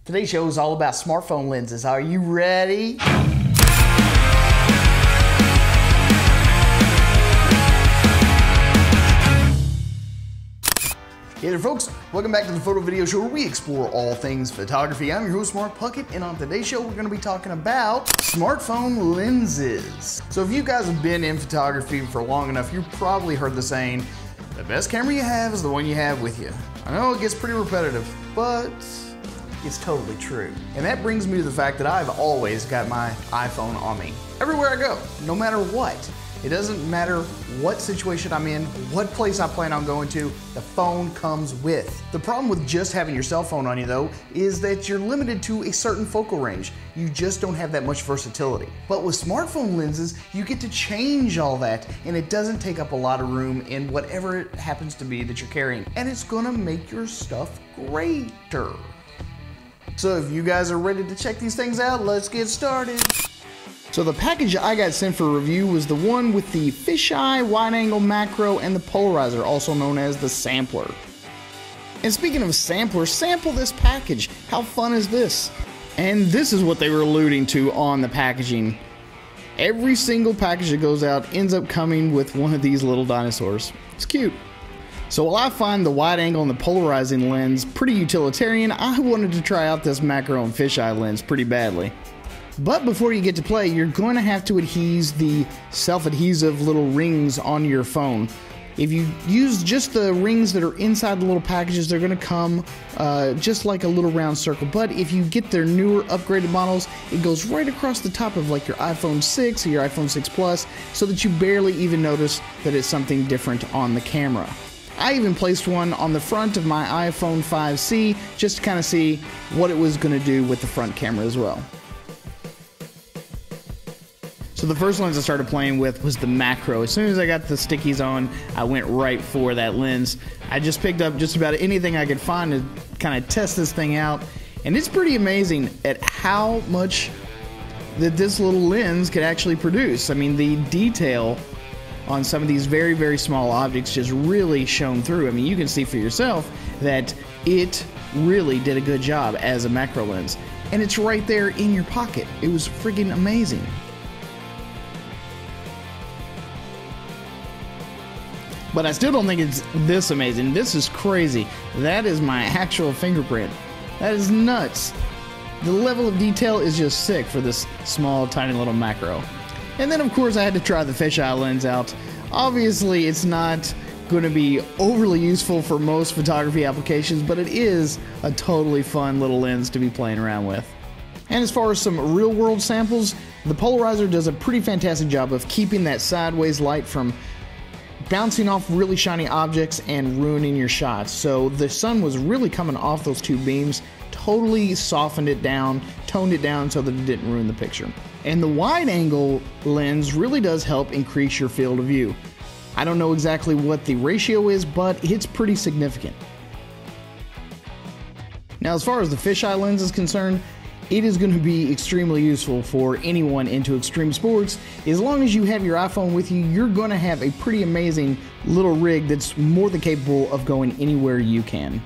Today's show is all about smartphone lenses. Are you ready? Hey there folks, welcome back to the Photo Video Show where we explore all things photography. I'm your host Mark Puckett, and on today's show we're going to be talking about smartphone lenses. So if you guys have been in photography for long enough, you've probably heard the saying, the best camera you have is the one you have with you. I know it gets pretty repetitive, but it's totally true. And that brings me to the fact that I've always got my iPhone on me. Everywhere I go, no matter what. It doesn't matter what situation I'm in, what place I plan on going to, the phone comes with. The problem with just having your cell phone on you though, is that you're limited to a certain focal range. You just don't have that much versatility. But with smartphone lenses, you get to change all that, and it doesn't take up a lot of room in whatever it happens to be that you're carrying. And it's gonna make your stuff greater. So if you guys are ready to check these things out, let's get started. So the package I got sent for review was the one with the fisheye, wide-angle macro, and the polarizer, also known as the sampler. And speaking of samplers, sample this package. How fun is this? And this is what they were alluding to on the packaging. Every single package that goes out ends up coming with one of these little dinosaurs. It's cute. So while I find the wide angle and the polarizing lens pretty utilitarian, I wanted to try out this Macaron fisheye lens pretty badly. But before you get to play, you're going to have to adhese the self-adhesive little rings on your phone. If you use just the rings that are inside the little packages, they're going to come just like a little round circle. But if you get their newer upgraded models, it goes right across the top of like your iPhone 6 or your iPhone 6 Plus, so that you barely even notice that it's something different on the camera. I even placed one on the front of my iPhone 5C just to kind of see what it was going to do with the front camera as well. So the first lens I started playing with was the macro. As soon as I got the stickies on, I went right for that lens. I just picked up just about anything I could find to kind of test this thing out. And it's pretty amazing at how much that this little lens could actually produce. I mean, the detail on some of these very, very small objects just really shone through. I mean, you can see for yourself that it really did a good job as a macro lens. And it's right there in your pocket. It was freaking amazing. But I still don't think it's this amazing. This is crazy. That is my actual fingerprint. That is nuts. The level of detail is just sick for this small, tiny little macro. And then of course I had to try the fisheye lens out. Obviously it's not going to be overly useful for most photography applications, but it is a totally fun little lens to be playing around with. And as far as some real world samples, the polarizer does a pretty fantastic job of keeping that sideways light from bouncing off really shiny objects and ruining your shots. So the sun was really coming off those two beams, totally softened it down, toned it down so that it didn't ruin the picture. And the wide angle lens really does help increase your field of view. I don't know exactly what the ratio is, but it's pretty significant. Now as far as the fisheye lens is concerned, it is going to be extremely useful for anyone into extreme sports. As long as you have your iPhone with you, you're going to have a pretty amazing little rig that's more than capable of going anywhere you can.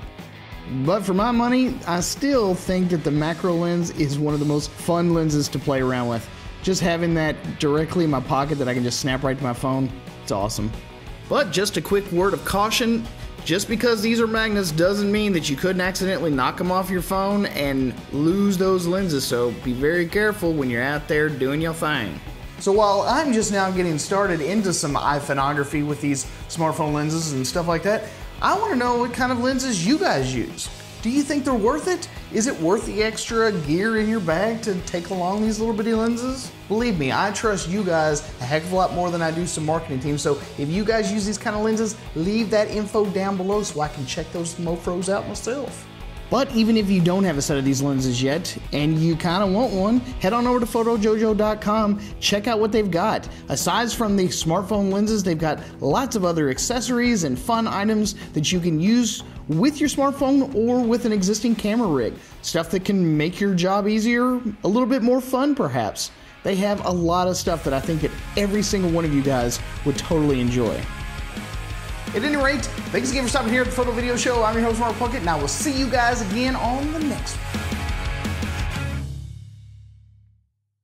But for my money, I still think that the macro lens is one of the most fun lenses to play around with. Just having that directly in my pocket that I can just snap right to my phone, it's awesome. But just a quick word of caution. Just because these are magnets doesn't mean that you couldn't accidentally knock them off your phone and lose those lenses, so be very careful when you're out there doing your thing. So while I'm just now getting started into some iPhoneography with these smartphone lenses and stuff like that, I want to know what kind of lenses you guys use. Do you think they're worth it? Is it worth the extra gear in your bag to take along these little bitty lenses? Believe me, I trust you guys a heck of a lot more than I do some marketing teams. So if you guys use these kind of lenses, leave that info down below so I can check those mofos out myself. But even if you don't have a set of these lenses yet and you kind of want one, head on over to Photojojo.com, check out what they've got. Aside from the smartphone lenses, they've got lots of other accessories and fun items that you can use with your smartphone or with an existing camera rig. Stuff that can make your job easier, a little bit more fun perhaps. They have a lot of stuff that I think that every single one of you guys would totally enjoy. At any rate, thanks again for stopping here at the Photo Video Show. I'm your host, Mark Puckett, and I will see you guys again on the next one.